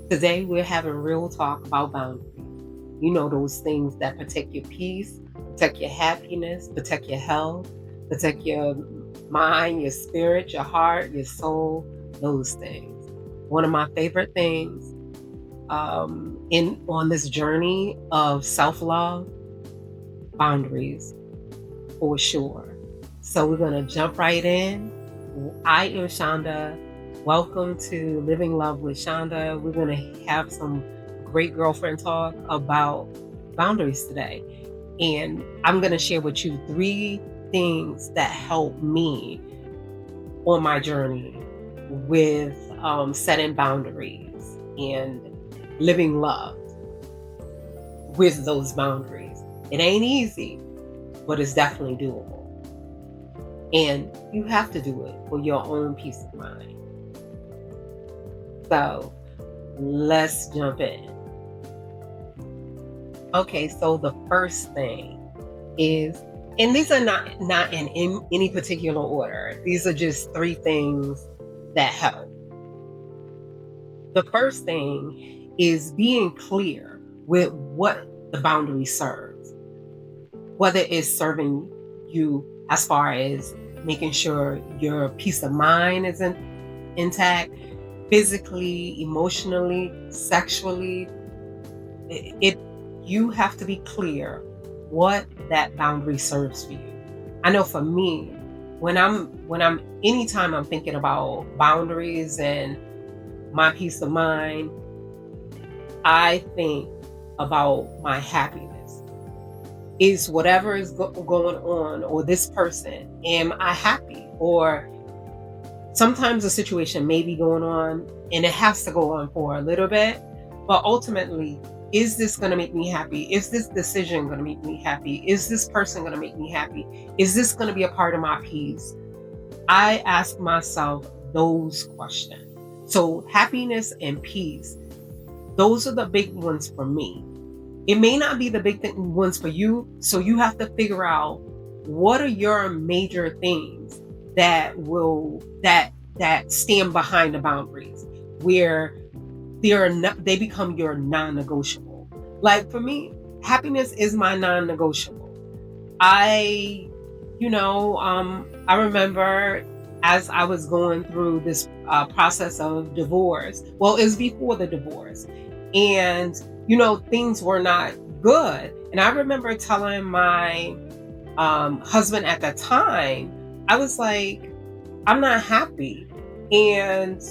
Today, we're having real talk about boundaries. You know, those things that protect your peace, protect your happiness, protect your health, protect your mind, your spirit, your heart, your soul, those things. One of my favorite things in on this journey of self-love, boundaries for sure. So we're gonna jump right in. I am Shaunda. Welcome to Living Love with Shaunda. We're gonna have some great girlfriend talk about boundaries today. And I'm gonna share with you 3 things that help me on my journey with setting boundaries and living love with those boundaries. It ain't easy, but it's definitely doable. And you have to do it for your own peace of mind. So let's jump in. Okay, so the first thing is, and these are not in any particular order. These are just 3 things that help. The first thing is being clear with what the boundary serves, whether it's serving you as far as making sure your peace of mind is intact, physically, emotionally, sexually. It you have to be clear what that boundary serves for you. I know for me, when I'm anytime I'm thinking about boundaries and my peace of mind, I think about my happiness. Is whatever is going on, or this person, am I happy? Or sometimes a situation may be going on and it has to go on for a little bit, but ultimately, is this going to make me happy? Is this decision going to make me happy? Is this person going to make me happy? Is this going to be a part of my peace? I ask myself those questions. So happiness and peace, those are the big ones for me. It may not be the big ones for you, so you have to figure out what are your major things that stand behind the boundaries, where they become your non-negotiable. Like for me, happiness is my non-negotiable. I, I remember as I was going through this process of divorce. Well, it was before the divorce, and things were not good. And I remember telling my husband at the time, I was like, I'm not happy. And,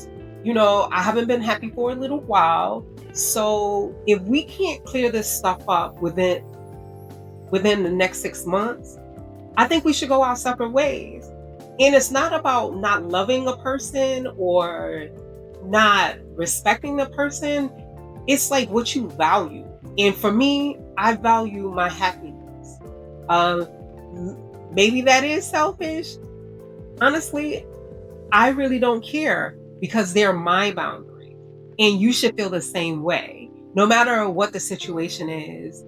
I haven't been happy for a little while. So if we can't clear this stuff up within the next 6 months, I think we should go our separate ways. And it's not about not loving a person or not respecting the person. It's like what you value. And for me, I value my happiness. Maybe that is selfish. Honestly, I really don't care because they're my boundaries. And you should feel the same way. No matter what the situation is,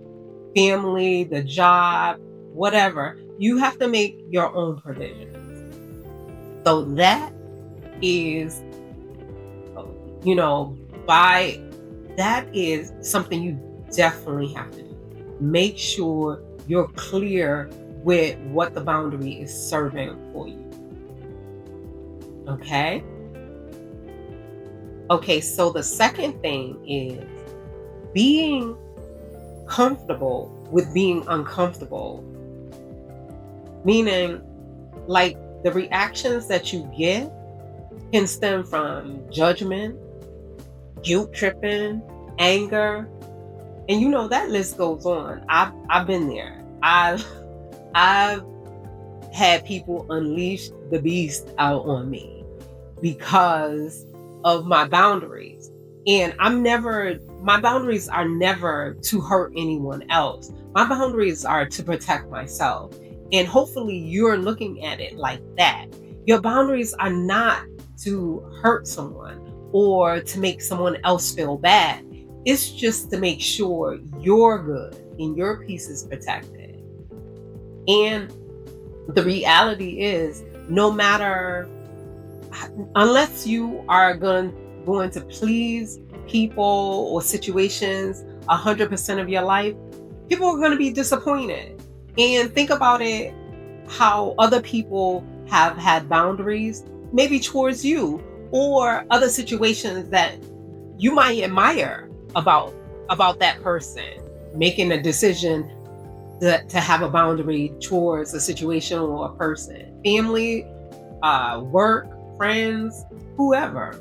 family, the job, whatever, you have to make your own provisions. So that is, by that is something you definitely have to do. Make sure you're clear with what the boundary is serving for you. Okay? Okay, so the second thing is being comfortable with being uncomfortable. Meaning, like, the reactions that you get can stem from judgment, guilt tripping, anger, and that list goes on. I've been there. I've had people unleash the beast out on me because of my boundaries. And my boundaries are never to hurt anyone else. My boundaries are to protect myself. And hopefully you're looking at it like that. Your boundaries are not to hurt someone or to make someone else feel bad. It's just to make sure you're good and your peace is protected. And the reality is, no matter, unless you are going to please people or situations 100% of your life, people are going to be disappointed. And think about it, how other people have had boundaries, maybe towards you, or other situations that you might admire about that person making a decision to have a boundary towards a situation or a person, family, work, friends, whoever.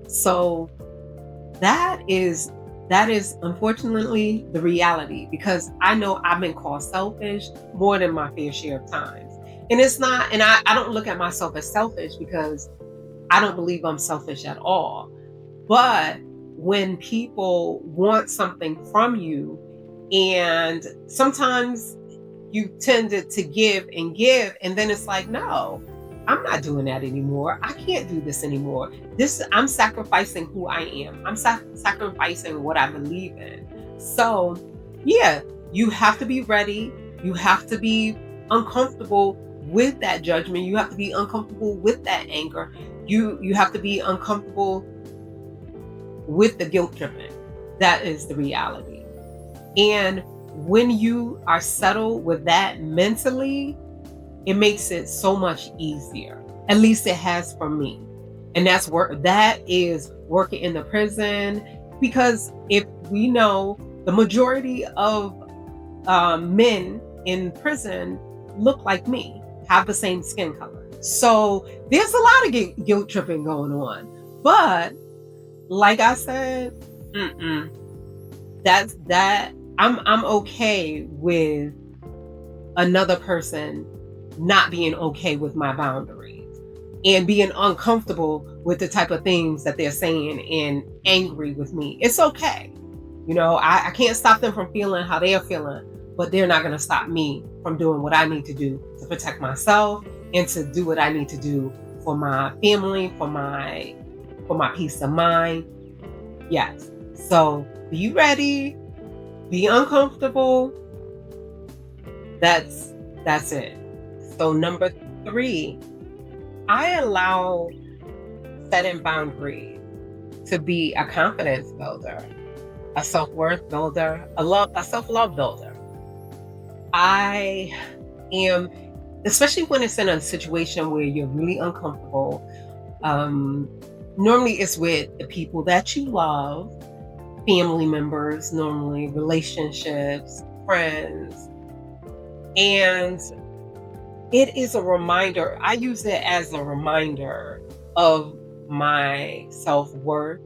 So that is unfortunately the reality, because I know I've been called selfish more than my fair share of times. And it's not, and I don't look at myself as selfish, because I don't believe I'm selfish at all. But when people want something from you, and sometimes you tended to give, and then it's like, no, I'm not doing that anymore. I can't do this anymore. This, I'm sacrificing who I am. I'm sacrificing what I believe in. So yeah, you have to be ready. You have to be uncomfortable with that judgment. You have to be uncomfortable with that anger. You have to be uncomfortable with the guilt tripping. That is the reality. And when you are settled with that mentally, it makes it so much easier. At least it has for me. And that is working in the prison, because if we know, the majority of men in prison look like me, have the same skin color. So there's a lot of guilt tripping going on. But like I said, that's that. I'm okay with another person not being okay with my boundaries and being uncomfortable with the type of things that they're saying and angry with me. It's okay. I can't stop them from feeling how they are feeling, but they're not going to stop me from doing what I need to do to protect myself and to do what I need to do for my family, for my peace of mind. Yes. So be ready, be uncomfortable. That's it. So number 3, I allow setting boundaries to be a confidence builder, a self-worth builder, a self-love builder. I am, especially when it's in a situation where you're really uncomfortable. Normally it's with the people that you love, family members, normally relationships, friends. And it is a reminder. I use it as a reminder of my self-worth.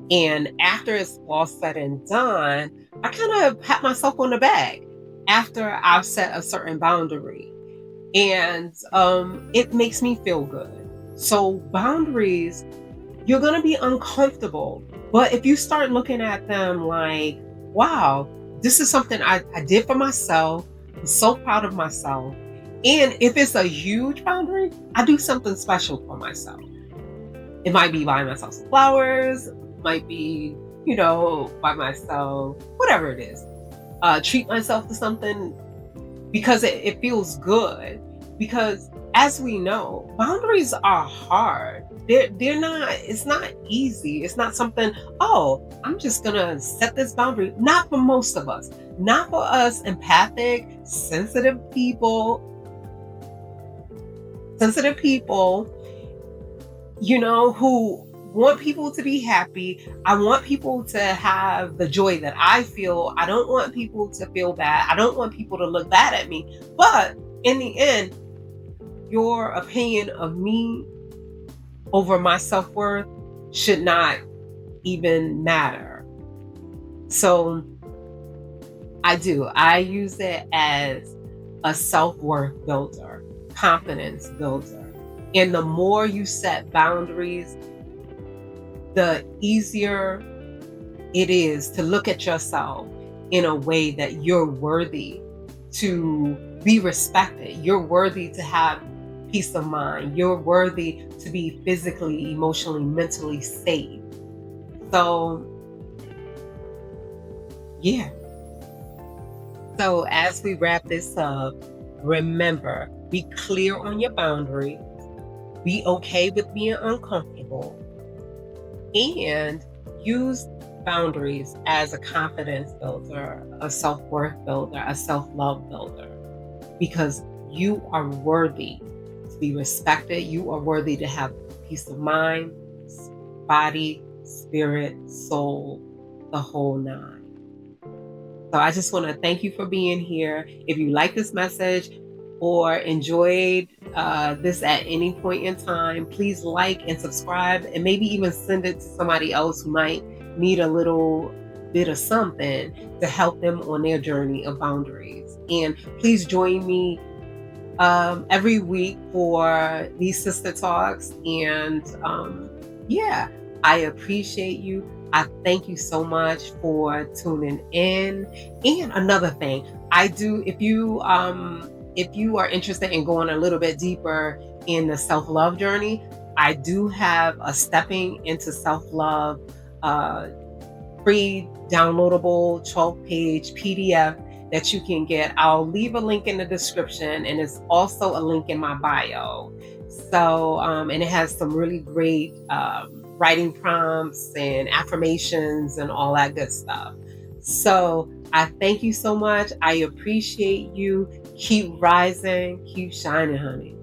And after it's all said and done, I kind of pat myself on the back after I've set a certain boundary. And it makes me feel good. So boundaries, you're going to be uncomfortable. But if you start looking at them like, wow, this is something I did for myself. I'm so proud of myself. And if it's a huge boundary, I do something special for myself. It might be buying myself some flowers, might be, buy myself, whatever it is. Treat myself to something, because it feels good. Because as we know, boundaries are hard. They're not, it's not easy. It's not something, oh, I'm just gonna set this boundary. Not for most of us. Not for us empathic, sensitive people, who want people to be happy. I want people to have the joy that I feel. I don't want people to feel bad. I don't want people to look bad at me. But in the end, your opinion of me over my self-worth should not even matter. So I use it as a self-worth builder, confidence builder. And the more you set boundaries, the easier it is to look at yourself in a way that you're worthy to be respected. You're worthy to have peace of mind. You're worthy to be physically, emotionally, mentally safe. So, yeah. So as we wrap this up, remember, be clear on your boundaries. Be okay with being uncomfortable. And use boundaries as a confidence builder, a self-worth builder, a self-love builder, because you are worthy to be respected. You are worthy to have peace of mind, body, spirit, soul, the whole nine. So I just want to thank you for being here. If you like this message or enjoyed this at any point in time, please like and subscribe, and maybe even send it to somebody else who might need a little bit of something to help them on their journey of boundaries. And please join me every week for these sister talks. And yeah, I appreciate you. I thank you so much for tuning in. And another thing, I do, if you are interested in going a little bit deeper in the self-love journey, I do have a stepping into self-love uh, free downloadable 12-page PDF that you can get. I'll leave a link in the description, and it's also a link in my bio. So, and it has some really great writing prompts and affirmations and all that good stuff. So, I thank you so much. I appreciate you. Keep rising, keep shining, honey.